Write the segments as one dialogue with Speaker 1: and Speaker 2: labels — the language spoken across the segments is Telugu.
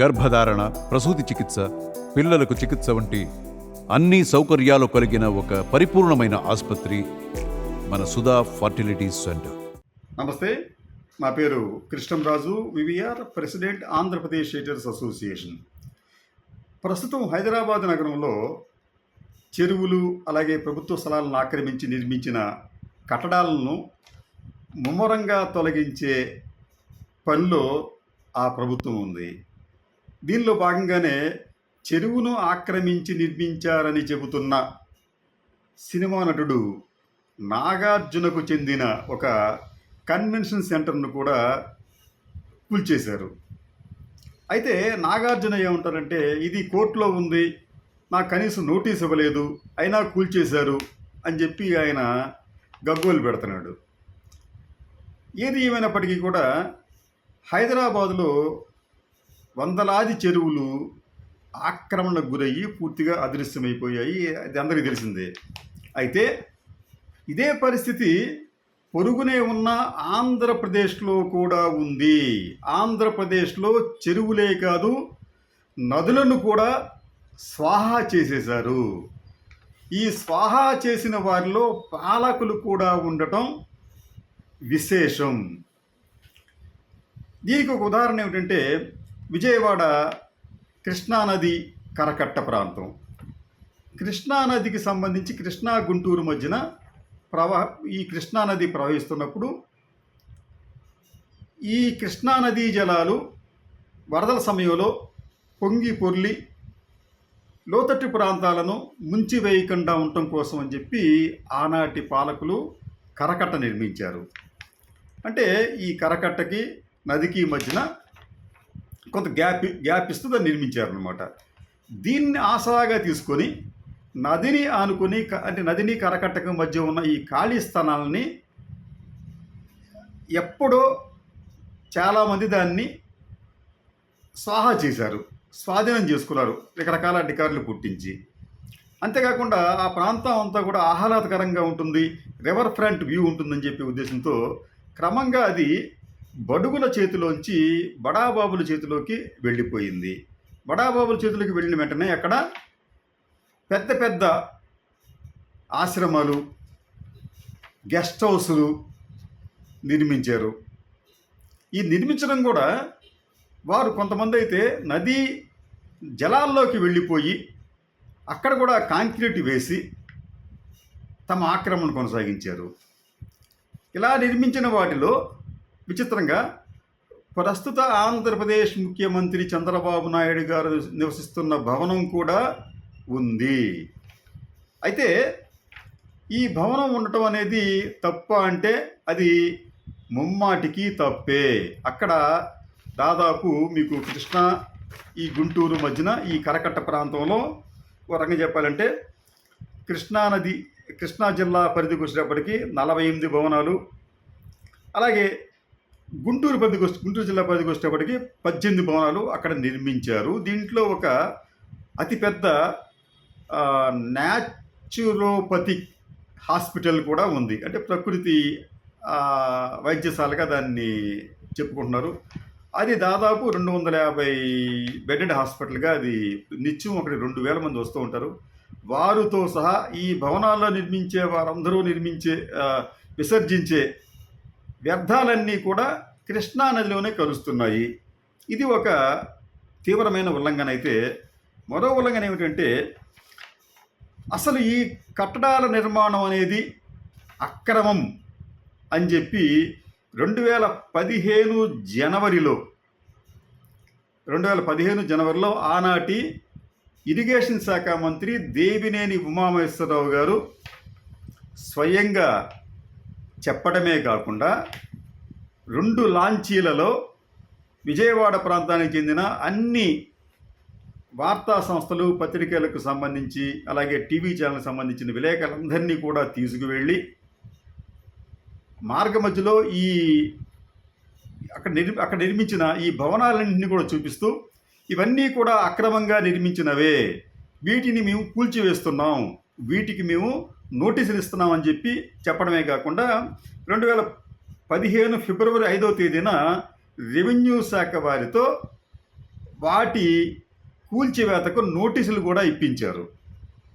Speaker 1: గర్భధారణ, ప్రసూతి చికిత్స, పిల్లలకు చికిత్స వంటి అన్ని సౌకర్యాలు కలిగిన ఒక పరిపూర్ణమైన ఆసుపత్రి మన సుధా ఫర్టిలిటీ సెంటర్.
Speaker 2: నమస్తే, నా పేరు Krishnamraju, VVR, president, Andhra Pradesh ఎయిటర్స్ association. ప్రస్తుతం హైదరాబాద్ నగరంలో చెరువులు అలాగే ప్రభుత్వ స్థలాలను ఆక్రమించి నిర్మించిన కట్టడాలను ముమ్మరంగా తొలగించే పనిలో ఆ ప్రభుత్వం ఉంది. దీనిలో భాగంగానే చెరువును ఆక్రమించి నిర్మించారని చెబుతున్న సినిమా నటుడు నాగార్జునకు చెందిన ఒక కన్వెన్షన్ సెంటర్ను కూడా కూల్చేశారు. అయితే నాగార్జున ఏమంటారంటే, ఇది కోర్టులో ఉంది, నాకు కనీసం నోటీస్ ఇవ్వలేదు, అయినా కూల్చేశారు అని చెప్పి ఆయన గగ్గోలు పెడుతున్నాడు. ఏది ఏమైనప్పటికీ కూడా హైదరాబాదులో వందలాది చెరువులు ఆక్రమణకు గురయ్యి పూర్తిగా అదృశ్యమైపోయాయి. అది అందరికీ తెలిసిందే. అయితే ఇదే పరిస్థితి పొరుగునే ఉన్న ఆంధ్రప్రదేశ్లో కూడా ఉంది. ఆంధ్రప్రదేశ్లో చెరువులే కాదు, నదులను కూడా స్వాహా చేసేశారు. ఈ స్వాహా చేసిన వారిలో పాలకులు కూడా ఉండటం విశేషం. దీనికి ఒక ఉదాహరణ ఏమిటంటే, విజయవాడ కృష్ణానది కరకట్ట ప్రాంతం. కృష్ణానదికి సంబంధించి కృష్ణా గుంటూరు మధ్యన ఈ కృష్ణానది ప్రవహిస్తున్నప్పుడు ఈ కృష్ణానదీ జలాలు వరదల సమయంలో పొంగి పొర్లి లోతట్టు ప్రాంతాలను ముంచివేయకుండా ఉండటం కోసం అని చెప్పి ఆనాటి పాలకులు కరకట్ట నిర్మించారు. అంటే ఈ కరకట్టకి నదికి మధ్యన కొంత గ్యాప్ ఇస్తూ దాన్ని నిర్మించారనమాట. దీన్ని ఆసరాగా తీసుకొని నదిని ఆనుకొని, అంటే నదిని కరకట్టకు మధ్య ఉన్న ఈ ఖాళీ స్థానాలని ఎప్పుడో చాలామంది దాన్ని స్వాహా చేశారు, స్వాధీనం చేసుకున్నారు రకరకాల అధికారులు పుట్టించి. అంతేకాకుండా ఆ ప్రాంతం అంతా కూడా ఆహ్లాదకరంగా ఉంటుంది, రివర్ ఫ్రంట్ వ్యూ ఉంటుందని చెప్పే ఉద్దేశంతో క్రమంగా అది బడుగుల చేతిలోంచి బడాబాబుల చేతిలోకి వెళ్ళిపోయింది. బడాబాబుల చేతిలోకి వెళ్ళిన వెంటనే అక్కడ పెద్ద పెద్ద ఆశ్రమాలు, గెస్ట్ హౌసులు నిర్మించారు. ఈ నిర్మించడం కూడా వారు కొంతమంది అయితే నదీ జలాల్లోకి వెళ్ళిపోయి అక్కడ కూడా కాంక్రీట్ వేసి తమ ఆక్రమణ కొనసాగించారు. ఇలా నిర్మించిన వాటిలో విచిత్రంగా ప్రస్తుత ఆంధ్రప్రదేశ్ ముఖ్యమంత్రి చంద్రబాబు నాయుడు గారు నివసిస్తున్న భవనం కూడా ఉంది. అయితే ఈ భవనం ఉండటం అనేది తప్ప అంటే అది ముమ్మాటికి తప్పే. అక్కడ దాదాపు మీకు ఈ గుంటూరు మధ్యన ఈ కరకట్ట ప్రాంతంలో ఒక రకంగా చెప్పాలంటే కృష్ణా జిల్లా పరిధికి వచ్చేటప్పటికి 48 భవనాలు, అలాగే గుంటూరు జిల్లా పరిధికి వచ్చేటప్పటికి 18 భవనాలు అక్కడ నిర్మించారు. దీంట్లో ఒక అతిపెద్ద న్యాచురోపతిక్ హాస్పిటల్ కూడా ఉంది. అంటే ప్రకృతి వైద్యశాలగా దాన్ని చెప్పుకుంటున్నారు. అది దాదాపు 250 బెడెడ్ హాస్పిటల్గా అది నిత్యం ఒకటి 2000 మంది వస్తూ ఉంటారు. వారితో సహా ఈ భవనాల్లో నిర్మించే వారందరూ విసర్జించే వ్యర్థాలన్నీ కూడా కృష్ణా నదిలోనే కలుస్తున్నాయి. ఇది ఒక తీవ్రమైన ఉల్లంఘన. అయితే మరో ఉల్లంఘన ఏమిటంటే, అసలు ఈ కట్టడాల నిర్మాణం అనేది అక్రమం అని చెప్పి 2015 జనవరిలో ఆనాటి ఇరిగేషన్ శాఖ మంత్రి దేవినేని ఉమామహేశ్వరరావు గారు స్వయంగా చెప్పడమే కాకుండా 2 లాంచీలలో విజయవాడ ప్రాంతానికి చెందిన అన్ని వార్తా సంస్థలు, పత్రికలకు సంబంధించి అలాగే టీవీ ఛానల్కి సంబంధించిన విలేకరులందరినీ కూడా తీసుకువెళ్ళి మార్గ మధ్యలో అక్కడ నిర్మించిన ఈ భవనాలన్నింటినీ కూడా చూపిస్తూ, ఇవన్నీ కూడా అక్రమంగా నిర్మించినవే, వీటిని మేము కూల్చివేస్తున్నాం, వీటికి మేము నోటీసులు ఇస్తున్నామని చెప్పి చెప్పడమే కాకుండా 2015 ఫిబ్రవరి 5వ తేదీన రెవెన్యూ శాఖ వారితో వాటి కూల్చివేతకు నోటీసులు కూడా ఇప్పించారు.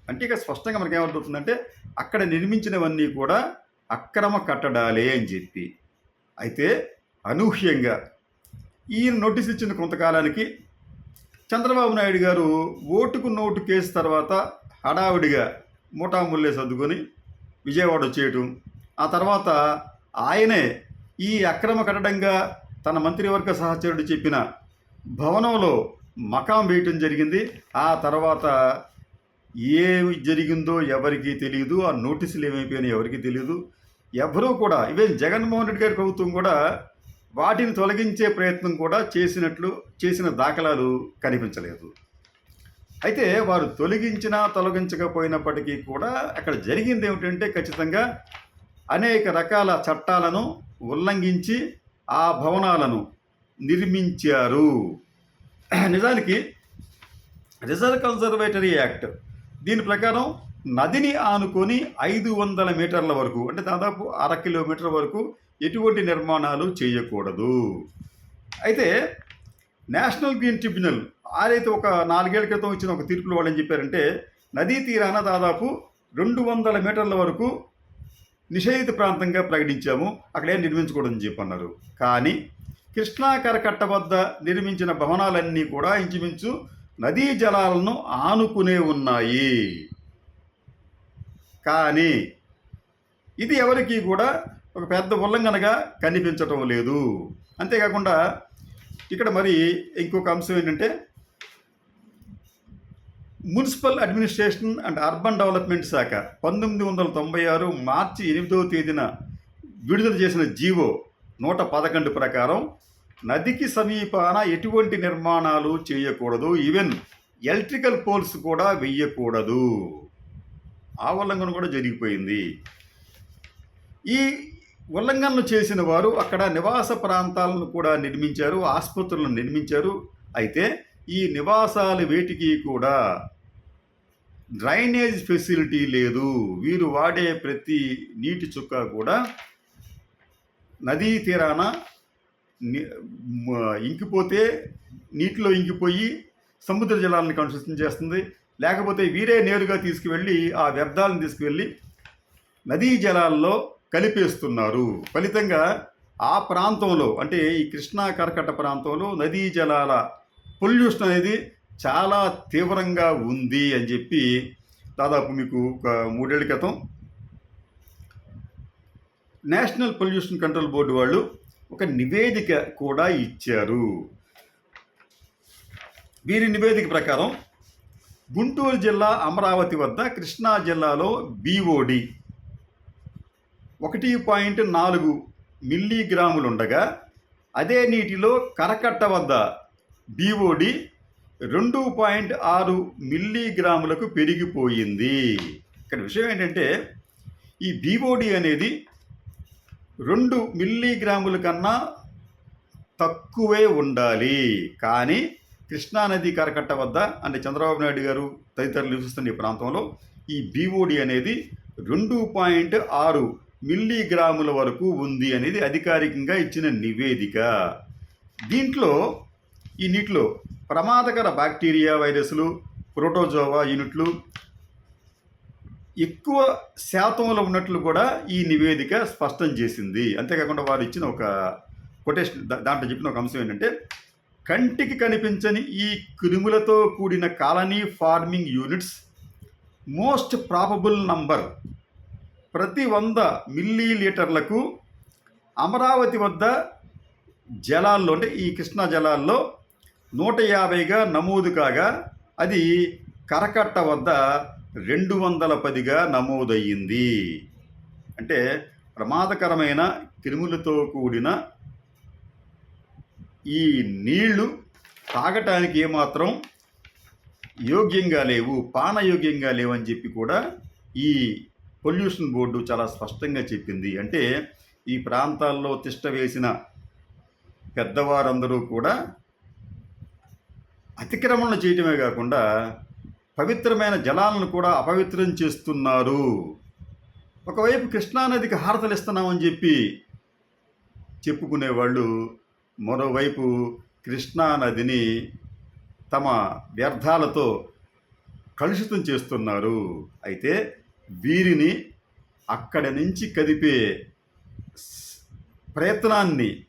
Speaker 2: అంటే ఇక స్పష్టంగా మనకి ఏమర్థమవుతుందంటే అక్కడ నిర్మించినవన్నీ కూడా అక్రమ కట్టడాలే అని చెప్పి. అయితే అనూహ్యంగా ఈయన నోటీస్ ఇచ్చిన కొంతకాలానికి చంద్రబాబు నాయుడు గారు ఓటుకు నోటు కేసు తర్వాత హడావిడిగా మూటాముల్లే సర్దుకొని విజయవాడ వచ్చేయటం, ఆ తర్వాత ఆయనే ఈ అక్రమ కట్టడంగా తన మంత్రివర్గ సహచరుడు చెప్పిన భవనంలో మకాం వేయటం జరిగింది. ఆ తర్వాత ఏమి జరిగిందో ఎవరికీ తెలియదు, ఆ నోటీసులు ఏమైపోయినాయో ఎవరికీ తెలియదు. ఎవరూ కూడా ఈవెన్ జగన్మోహన్ రెడ్డి గారి ప్రభుత్వం కూడా వాటిని తొలగించే ప్రయత్నం కూడా చేసిన దాఖలాలు కనిపించలేదు. అయితే వారు తొలగించకపోయినప్పటికీ కూడా అక్కడ జరిగింది ఏమిటంటే ఖచ్చితంగా అనేక రకాల చట్టాలను ఉల్లంఘించి ఆ భవనాలను నిర్మించారు. నిజానికి రిజర్వ్ కన్జర్వేటరీ యాక్ట్ దీని ప్రకారం నదిని ఆనుకొని 500 మీటర్ల వరకు, అంటే దాదాపు 1/2 కిలోమీటర్ వరకు ఎటువంటి నిర్మాణాలు చేయకూడదు. అయితే నేషనల్ గ్రీన్ ట్రిబ్యునల్ ఆరైతే ఒక 4 ఏళ్ల క్రితం ఇచ్చిన ఒక తీర్పులో వాళ్ళు ఏం చెప్పారంటే నదీ తీరాన దాదాపు 200 మీటర్ల వరకు నిషేధిత ప్రాంతంగా ప్రకటించాము, అక్కడేం నిర్మించకూడదని చెప్పన్నారు. కానీ కృష్ణా కరకట్ట వద్ద నిర్మించిన భవనాలన్నీ కూడా ఇంచుమించు నదీ జలాలను ఆనుకునే ఉన్నాయి. కానీ ఇది ఎవరికీ కూడా ఒక పెద్ద ఉల్లంఘనగా కనిపించటం లేదు. అంతేకాకుండా ఇక్కడ మరి ఇంకొక అంశం ఏంటంటే municipal administration and urban development శాఖ 1996 మార్చి 8వ తేదీన విడుదల చేసిన జీవో 111 ప్రకారం నదికి సమీపాన ఎటువంటి నిర్మాణాలు చేయకూడదు, ఈవెన్ ఎలక్ట్రికల్ పోల్స్ కూడా వెయ్యకూడదు. ఆ ఉల్లంఘన కూడా జరిగిపోయింది. ఈ ఉల్లంఘనలు చేసిన వారు అక్కడ నివాస ప్రాంతాలను కూడా నిర్మించారు, ఆసుపత్రులను నిర్మించారు. అయితే ఈ నివాసాలు వేటికి కూడా డ్రైనేజ్ ఫెసిలిటీ లేదు. వీరు వాడే ప్రతి నీటి చుక్క కూడా నదీ తీరాన ఇంకిపోతే నీటిలో ఇంకిపోయి సముద్ర జలాలను కలుషితం చేస్తుంది, లేకపోతే వీరే నేరుగా తీసుకువెళ్ళి ఆ వ్యర్థాలను తీసుకువెళ్ళి నదీ జలాల్లో కలిపేస్తున్నారు. ఫలితంగా ఆ ప్రాంతంలో అంటే ఈ కృష్ణా కరకట్ట ప్రాంతంలో నదీ జలాల పొల్యూషన్ అనేది చాలా తీవ్రంగా ఉంది అని చెప్పి దాదాపు మీకు ఒక 3 ఏళ్ల క్రితం నేషనల్ పొల్యూషన్ కంట్రోల్ బోర్డు వాళ్ళు ఒక నివేదిక కూడా ఇచ్చారు. వీరి నివేదిక ప్రకారం గుంటూరు జిల్లా అమరావతి వద్ద కృష్ణా జిల్లాలో BOD 1.4 మిల్లీగ్రాములు ఉండగా అదే నీటిలో కరకట్ట వద్ద BOD 2.6 మిల్లీగ్రాములకు పెరిగిపోయింది. ఇక్కడ విషయం ఏంటంటే ఈ BOD అనేది 2 మిల్లీగ్రాముల కన్నా తక్కువే ఉండాలి. కానీ కృష్ణానది కరకట్ట వద్ద అంటే చంద్రబాబు నాయుడు గారు తదితరులు నివసిస్తున్న ఈ ప్రాంతంలో ఈ BOD అనేది 2.6 మిల్లీగ్రాముల వరకు ఉంది అనేది అధికారికంగా ఇచ్చిన నివేదిక. ఈ నీటిలో ప్రమాదకర బ్యాక్టీరియా, వైరస్లు, ప్రోటోజోవా యూనిట్లు ఎక్కువ శాతంలో ఉన్నట్లు కూడా ఈ నివేదిక స్పష్టం చేసింది. అంతేకాకుండా వారు ఇచ్చిన ఒక కొటేషన్ దాంట్లో చెప్పిన ఒక అంశం ఏంటంటే కంటికి కనిపించని ఈ క్రిములతో కూడిన colony farming units most probable number ప్రతి 100 మిల్లీలీటర్లకు అమరావతి వద్ద జలాల్లో అంటే ఈ కృష్ణా జలాల్లో 150గా నమోదు కాగా అది కరకట్ట వద్ద 210గా నమోదయ్యింది. అంటే ప్రమాదకరమైన క్రిములతో కూడిన ఈ నీళ్లు తాగటానికి ఏమాత్రం యోగ్యంగా లేవు, పానయోగ్యంగా లేవని చెప్పి కూడా ఈ పొల్యూషన్ బోర్డు చాలా స్పష్టంగా చెప్పింది. అంటే ఈ ప్రాంతాల్లో తిష్ట వేసిన పెద్దవారందరూ కూడా అతిక్రమణ చేయటమే కాకుండా పవిత్రమైన జలాలను కూడా అపవిత్రం చేస్తున్నారు. ఒకవైపు కృష్ణానదికి హారతలు ఇస్తున్నామని చెప్పి చెప్పుకునేవాళ్ళు మరోవైపు కృష్ణానదిని తమ వ్యర్థాలతో కలుషితం చేస్తున్నారు. అయితే వీరిని అక్కడి నుంచి కదిపే స్- ప్రయత్నాన్ని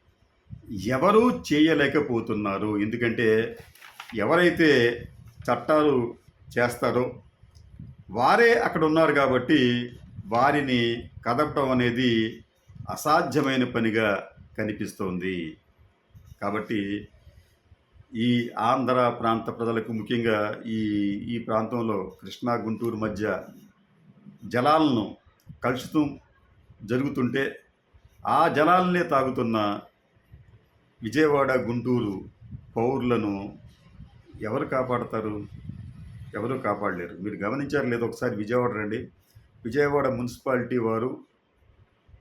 Speaker 2: ఎవరూ చేయలేకపోతున్నారు. ఎందుకంటే ఎవరైతే చట్టాలు చేస్తారో వారే అక్కడ ఉన్నారు కాబట్టి వారిని కదపడం అనేది అసాధ్యమైన పనిగా కనిపిస్తోంది. కాబట్టి ఈ ఆంధ్ర ప్రాంత ప్రజలకు ముఖ్యంగా ఈ ఈ ప్రాంతంలో కృష్ణా గుంటూరు మధ్య జలాలను కలుషితం జరుగుతుంటే ఆ జలాలనే తాగుతున్న విజయవాడ గుంటూరు పౌరులను ఎవరు కాపాడతారు? ఎవరు కాపాడలేరు. మీరు గమనించారు లేదో ఒకసారి విజయవాడ రండి. విజయవాడ మున్సిపాలిటీ వారు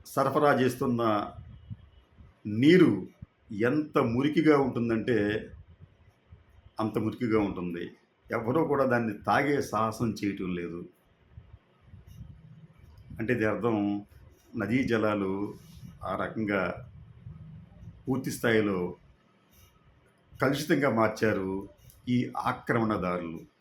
Speaker 2: సరఫరా చేస్తున్న నీరు ఎంత మురికిగా ఉంటుందంటే అంత మురికిగా ఉంటుంది. ఎవరూ కూడా దాన్ని తాగే సాహసం చేయటం లేదు. అంటే ఇది అర్థం నదీ జలాలు ఆ రకంగా పూర్తి స్థాయిలో కలుషితంగా మార్చారు ఈ ఆక్రమణదారులు.